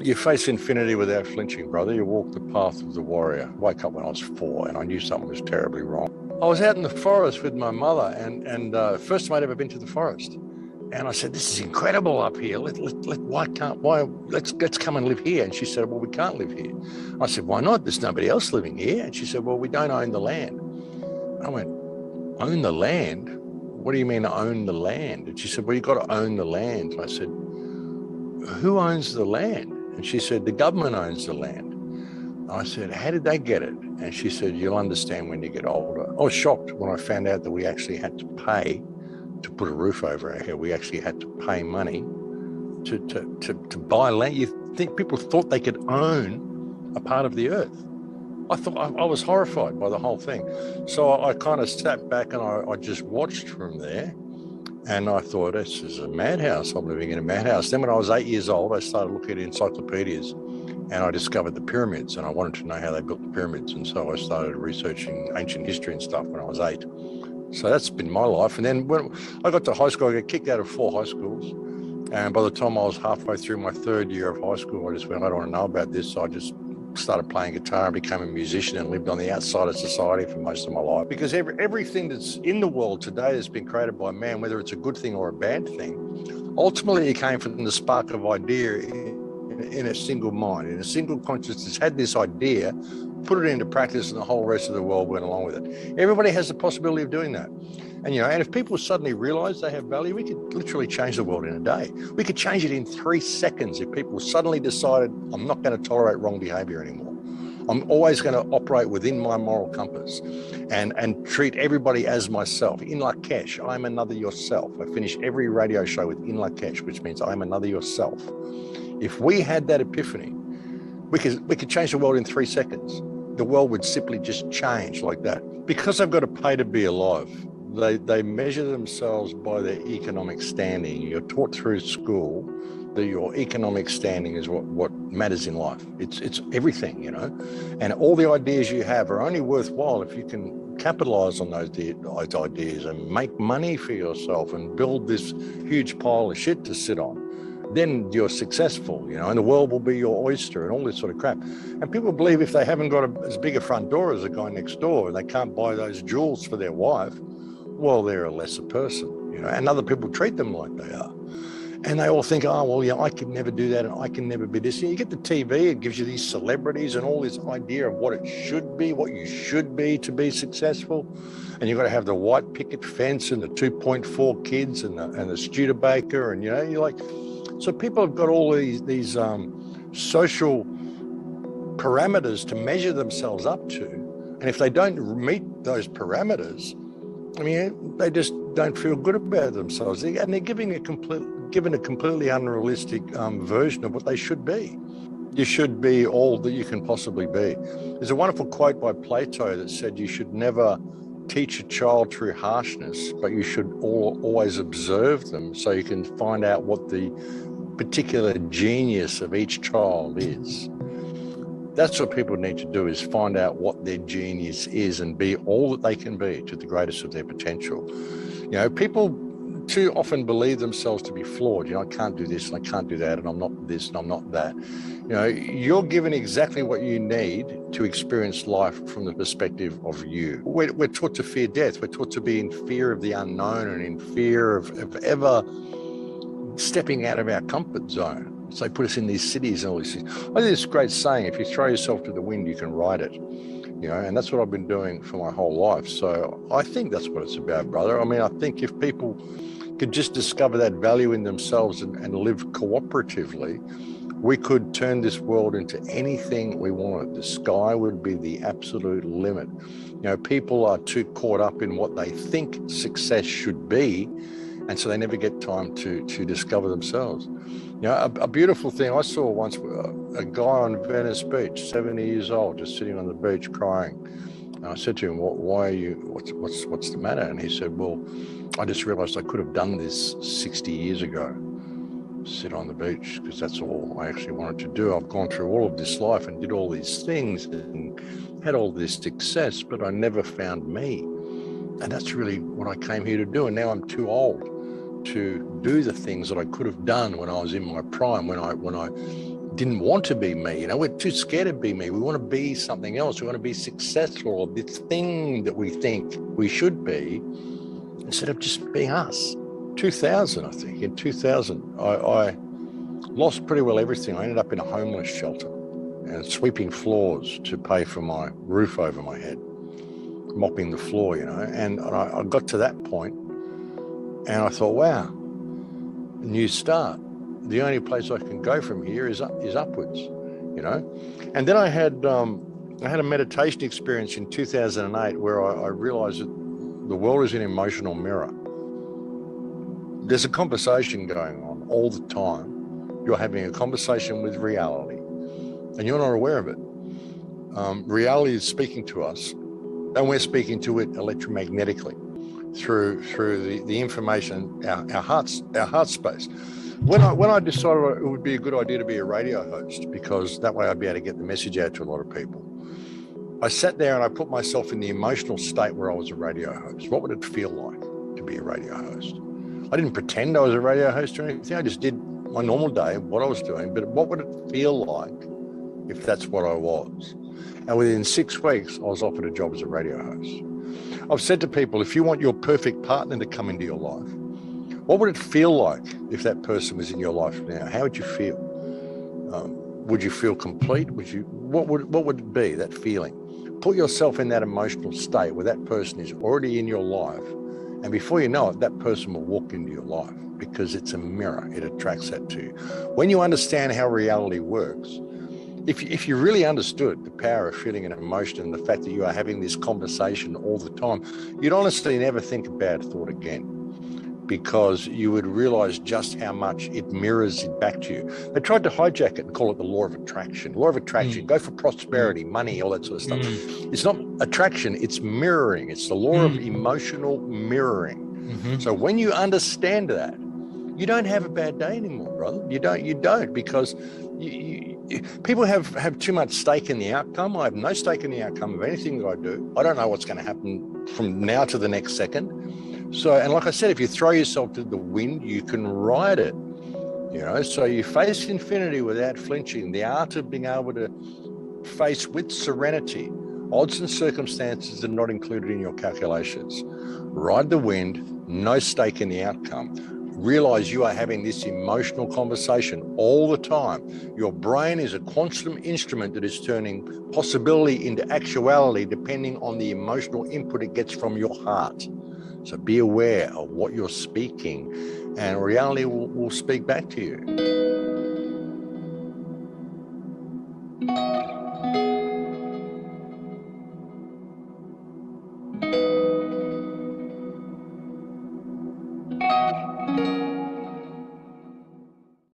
You face infinity without flinching, brother. You walk the path of the warrior. I woke up when I was 4 and I knew something was terribly wrong. I was out in the forest with my mother and first time I'd ever been to the forest. And I said, this is incredible up here. Let's come and live here. And she said, well, we can't live here. I said, why not? There's nobody else living here. And she said, well, we don't own the land. I went, own the land? What do you mean own the land? And she said, well, you've got to own the land. And I said, who owns the land? And she said, the government owns the land. I said, how did they get it? And she said, you'll understand when you get older. I was shocked when I found out that we actually had to pay to put a roof over our head. We actually had to pay money to buy land. You think people thought they could own a part of the earth. I was horrified by the whole thing. So I kind of sat back and I just watched from there. And I thought, this is a madhouse. I'm living in a madhouse. Then when I was 8 years old, I started looking at encyclopedias and I discovered the pyramids and I wanted to know how they built the pyramids. And so I started researching ancient history and stuff when I was 8. So that's been my life. And then when I got to high school, I got kicked out of 4 high schools. And by the time I was halfway through my 3rd year of high school, I just went, I don't want to know about this. So I just started playing guitar and became a musician and lived on the outside of society for most of my life. Because everything that's in the world today has been created by man, whether it's a good thing or a bad thing, ultimately it came from the spark of idea in a single mind, in a single consciousness, had this idea, put it into practice, and the whole rest of the world went along with it. Everybody has the possibility of doing that. And, and if people suddenly realize they have value, we could literally change the world in a day. We could change it in 3 seconds if people suddenly decided, I'm not going to tolerate wrong behavior anymore. I'm always going to operate within my moral compass and treat everybody as myself. In Lakesh, I'm another yourself. I finish every radio show with in Lakesh, which means I'm another yourself. If we had that epiphany, we could change the world in 3 seconds. The world would simply just change like that. Because they've got to pay to be alive, they measure themselves by their economic standing. You're taught through school that your economic standing is what matters in life. It's everything, and all the ideas you have are only worthwhile if you can capitalize on those ideas and make money for yourself and build this huge pile of shit to sit on. Then you're successful, and the world will be your oyster and all this sort of crap. And people believe if they haven't got as big a front door as the guy next door and they can't buy those jewels for their wife, well, they're a lesser person, and other people treat them like they are. And they all think, oh, well, yeah, I could never do that and I can never be this. You get the TV, it gives you these celebrities and all this idea of what it should be, what you should be to be successful. And you've got to have the white picket fence and the 2.4 kids and the Studebaker. And, you're like, so people have got all these social parameters to measure themselves up to. And if they don't meet those parameters, they just don't feel good about themselves. And they're given a completely unrealistic version of what they should be. You should be all that you can possibly be. There's a wonderful quote by Plato that said you should never teach a child through harshness, but you should always observe them so you can find out what the particular genius of each child is. That's what people need to do, is find out what their genius is and be all that they can be to the greatest of their potential. People too often believe themselves to be flawed. I can't do this and I can't do that and I'm not this and I'm not that. You're given exactly what you need to experience life from the perspective of you. We're taught to fear death. We're taught to be in fear of the unknown and in fear of ever stepping out of our comfort zone. So they put us in these cities and all these things. I think this great saying, if you throw yourself to the wind, you can ride it. And that's what I've been doing for my whole life. So I think that's what it's about, brother. I think if people could just discover that value in themselves and live cooperatively, we could turn this world into anything we wanted. The sky would be the absolute limit. People are too caught up in what they think success should be, and so they never get time to discover themselves. A beautiful thing I saw once, a guy on Venice Beach, 70 years old, just sitting on the beach crying. And I said to him, why are you, what's the matter? And he said, well, I just realized I could have done this 60 years ago, sit on the beach, because that's all I actually wanted to do. I've gone through all of this life and did all these things and had all this success, but I never found me. And that's really what I came here to do. And now I'm too old to do the things that I could have done when I was in my prime, when I didn't want to be me. You know, we're too scared to be me. We want to be something else. We want to be successful, or this thing that we think we should be, instead of just being us. 2000, I think. In 2000, I lost pretty well everything. I ended up in a homeless shelter and sweeping floors to pay for my roof over my head, mopping the floor, you know. And I got to that point and I thought, wow, new start. The only place I can go from here is upwards, you know. And then I had a meditation experience in 2008 where I realized that the world is an emotional mirror. There's a conversation going on all the time. You're having a conversation with reality and you're not aware of it. Reality is speaking to us and we're speaking to it electromagnetically through the information, our heart space. When I decided it would be a good idea to be a radio host, because that way I'd be able to get the message out to a lot of people, I sat there and I put myself in the emotional state where I was a radio host. What would it feel like to be a radio host? I didn't pretend I was a radio host or anything. I just did my normal day, what I was doing, but what would it feel like if that's what I was? And within 6 weeks, I was offered a job as a radio host. I've said to people, if you want your perfect partner to come into your life, what would it feel like if that person was in your life now? How would you feel? Would you feel complete? What would it be, that feeling? Put yourself in that emotional state where that person is already in your life. And before you know it, that person will walk into your life, because it's a mirror. It attracts that to you. When you understand how reality works, if you really understood the power of feeling an emotion and the fact that you are having this conversation all the time, you'd honestly never think a bad thought again, because you would realize just how much it mirrors it back to you. They tried to hijack it and call it the law of attraction. Law of attraction, go for prosperity, money, all that sort of stuff. It's not attraction, it's mirroring. It's the law of emotional mirroring. So when you understand that, you don't have a bad day anymore, brother. You don't, because people have too much stake in the outcome. I have no stake in the outcome of anything that I do. I don't know what's going to happen from now to the next second. So, and like I said, if you throw yourself to the wind, you can ride it, you know. So you face infinity without flinching, the art of being able to face with serenity. Odds and circumstances are not included in your calculations. Ride the wind, no stake in the outcome. Realize you are having this emotional conversation all the time. Your brain is a quantum instrument that is turning possibility into actuality depending on the emotional input it gets from your heart. So be aware of what you're speaking, and reality will speak back to you.